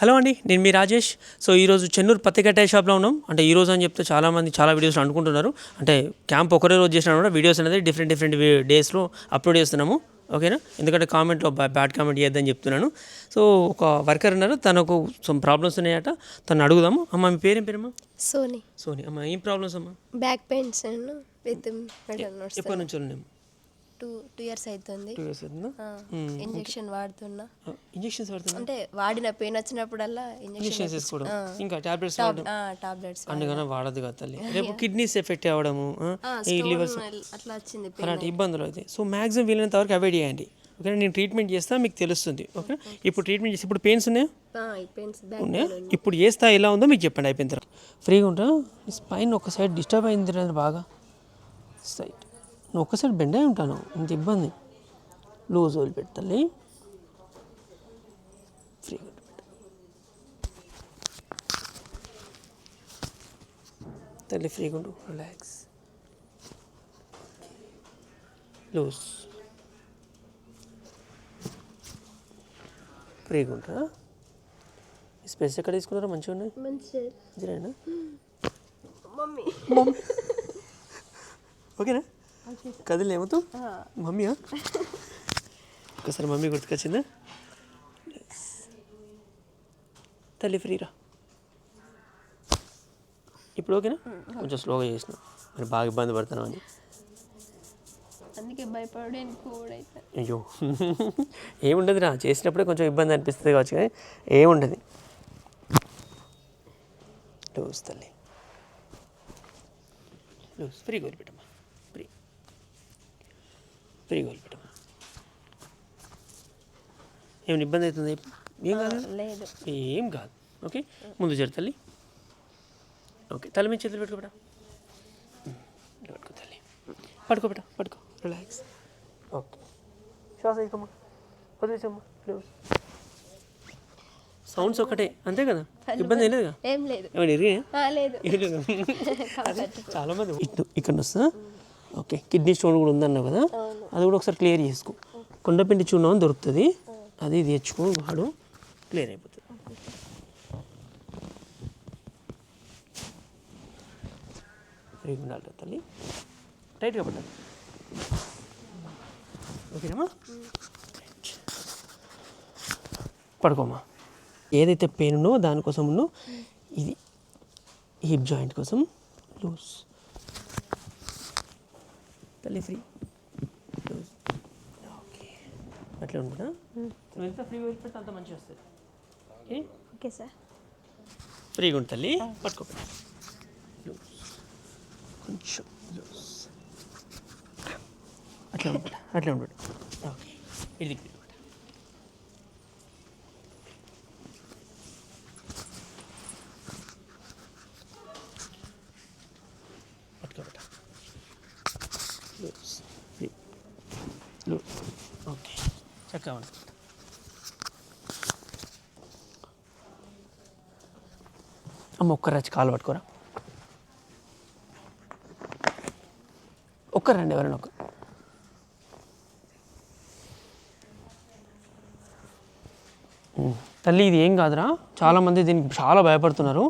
Hello అండి, నేను మీ Rajesh. So ఈరోజు చెన్నూరు పత్తికట్టే షాప్లో ఉన్నాం. అంటే ఈరోజు అని చెప్తే చాలామంది చాలా వీడియోస్లో అనుకుంటున్నారు. అంటే క్యాంప్ ఒకరే రోజు చేసినా కూడా వీడియోస్ అనేది డిఫరెంట్ డేస్లో అప్లోడ్ చేస్తున్నాము. ఓకేనా? ఎందుకంటే కామెంట్లో బ్యాడ్ కామెంట్ చేయొద్దని చెప్తున్నాను. సో ఒక వర్కర్ ఉన్నారు, తనకు సమ్ ప్రాబ్లమ్స్ ఉన్నాయట, తను అడుగుదాము. అమ్మ మీ పేరేం పేరమ్మా? సోని. అమ్మ ఏం ప్రాబ్లమ్స్ అమ్మా? బ్యాక్ పెయిన్స్ విత్ ఎప్పటి నుంచి ఉన్నాయి? 2 years అవుతుంది. ఇంజెక్షన్ వాడుతున్నా. ఇంజెక్షన్స్ వాడుతున్నా అంటే వాడిన పెయిన్ వచ్చినప్పుడల్లా ఇంజెక్షన్ తీసుకోవడం, ఇంకా టాబ్లెట్స్ టాబ్లెట్స్ అందుకనే వాడదు కదా తల్లి. రేపు కిడ్నీస్ ఎఫెక్ట్ అవ్వడము, ఈ లివర్స్ అట్లా వచ్చింది, అలాంటి ఇబ్బందులు అవుతాయి. సో మ్యాక్సిమం వీలైనంత వరకు అవాయిడ్ చేయండి. ఓకే, నేను ట్రీట్మెంట్ చేస్తా, మీకు తెలుస్తుంది. ఓకే, ఇప్పుడు ట్రీట్మెంట్ చేసి ఇప్పుడు పెయిన్స్ ఉన్నాయా? ఉన్నాయా? ఇప్పుడు ఏ స్థాయి ఎలా ఉందో మీకు చెప్పండి. అయిపోయిన తర్వాత ఫ్రీగా ఉంటా. స్పైన్ ఒక సైడ్ డిస్టర్బ్ అయింది బాగా. సైడ్ నువ్వు ఒక్క సైడ్ బెండ్ అయి ఉంటాను, ఇంత ఇబ్బంది. లూజ్ వదిలిపెట్టాలి, ఫ్రీగా తల్లి, ఫ్రీగా ఉండు, రిలాక్స్, లూజ్, ఫ్రీగా ఉంటా. స్పేస్ ఎక్కడ తీసుకున్నారా? మంచిగా ఉన్నాయి, మంచిగా. ఓకేనా? కదిలేమతో మమ్మీయా? ఒకసారి మమ్మీ గుర్తుకొచ్చిందా? తల్లి ఫ్రీరా. ఇప్పుడు ఓకేనా? కొంచెం స్లోగా చేసిన, మరి బాగా ఇబ్బంది పడుతున్నావు అని అందుకే భయపడే. అయ్యో ఏముండదు రా, చేసినప్పుడే కొంచెం ఇబ్బంది అనిపిస్తుంది కావచ్చు, కానీ ఏముండదు. లూజ్ తల్లి, లూజ్, ఫ్రీగా వదిలిపెట్టమ్మా, ఫ్రీగా వదిలిపెట్టమ్మా. ఏమైనా ఇబ్బంది అవుతుంది? ఏం కాదు, ఏం కాదు. ఓకే, ముందు జరు తల్లి. ఓకే, తల మీద చేతులు పెట్టుకోబెట్టా, పట్టుకో తల్లి, పట్టుకోబెట్టా, పట్టుకో, రిలాక్స్. ఓకే, శ్వాస తీసుకోమ్మా, వదిలేసమ్మా. సౌండ్స్ ఒకటే, అంతే కదా? ఇబ్బంది ఏం లేదు. ఏమైనా ఇరిగా? చాలా మంది ఇక్కడ వస్తా. ఓకే, కిడ్నీ స్టోన్ కూడా ఉందన్నావు కదా, అది కూడా ఒకసారి క్లియర్ చేసుకో. కొండపిండి చూర్ణం అని దొరుకుతుంది, అది తెచ్చుకో, వాడు క్లియర్ అయిపోతుంది. ఫ్రీగా ఉండాలి తల్లి, టైట్గా పట్టాలి. ఓకేనమ్మా? పడుకోమ్మా. ఏదైతే పెయిన్ ఉన్నో దానికోసం ఉన్నో, ఇది హిప్ జాయింట్ కోసం లూజ్ తల్లి, ఫ్రీ. ఓకే, అట్లా ఉంటా. నువ్వు ఎంత ఫ్రీగా వెళ్ళిపెడితే అంత మంచిగా వస్తుంది. Okay, okay sir. ఫ్రీగా ఉంటుంది తల్లి, పట్టుకోండి. లూజ్, కొంచెం లూజ్, అట్లా ఉంటా, అట్లా ఉంటాడు. ఓకే, ఇది పట్టుకోబెట్ట. Loose, loose. ఓకే, చక్కగా ఉంటుంది. అమ్మ ఒక్కరు కాలు పట్టుకోరా, ఒక్కరండి, ఎవరైనా ఒక్కరు. తల్లి ఇది ఏం కాదురా, చాలామంది దీనికి చాలా భయపడుతున్నారు.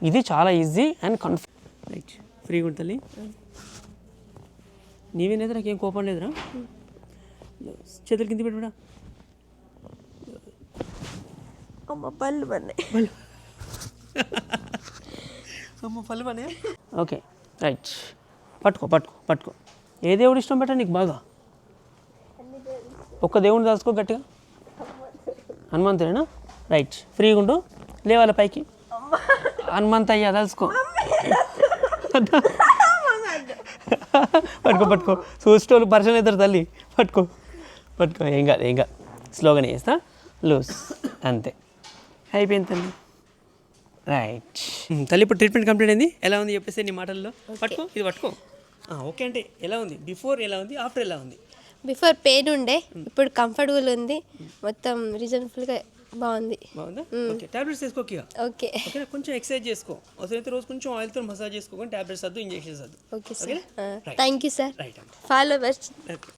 ఇది చాలా ఈజీ అండ్ రైట్. ఫ్రీగా ఉంటుంది తల్లి. నీవేనేది నాకేం కోపం లేదురా. చేతులు కింద పెట్టుబడా. అమ్మ పళ్ళు పన్నాయి, అమ్మ పళ్ళు పన్నాయి. Okay, right. పట్టుకో పట్టుకో పట్టుకో. ఏ దేవుడు ఇష్టం పెట్టా నీకు బాగా? ఒక్క దేవుడిని దాచుకో గట్టిగా, హనుమంతుడేనా? రైట్, ఫ్రీగా ఉండు, లేవాల పైకి. హనుమంత్ అయ్యా దాచుకో. పట్టుకో పట్టుకో, చూసేటోళ్ళు పరిచయం అవుతారు తల్లి. పట్టుకో పట్టుకో, ఏం కాదు ఏం కాదు. స్లోగానే చేస్తా, లూజ్, అంతే, అయిపోయింది తల్లి. రైట్ తల్లి, ఇప్పుడు ట్రీట్మెంట్ కంప్లీట్ అయింది. ఎలా ఉంది చెప్పేసి నీ మాటల్లో. పట్టుకో, ఇది పట్టుకో. ఓకే, అంటే ఎలా ఉంది? బిఫోర్ ఎలా ఉంది, ఆఫ్టర్ ఎలా ఉంది? బిఫోర్ పెయిన్ ఉండే, ఇప్పుడు కంఫర్టబుల్ ఉంది, మొత్తం రీజనబుల్గా బాగుంది. బాగుందా? Okay, tablets వేసుకోక. ఓకే, ఓకేనా? కొంచెం ఎక్సర్సైజ్ చేసుకో, అవసరమైతే రోజు కొంచెం ఆయిల్తో మసాజ్ చేసుకో, కానీ టాబ్లెట్స్ వద్దు, ఇంజెక్షన్స్ వద్దు. Okay sir. Thank you sir. Right, followers. Okay.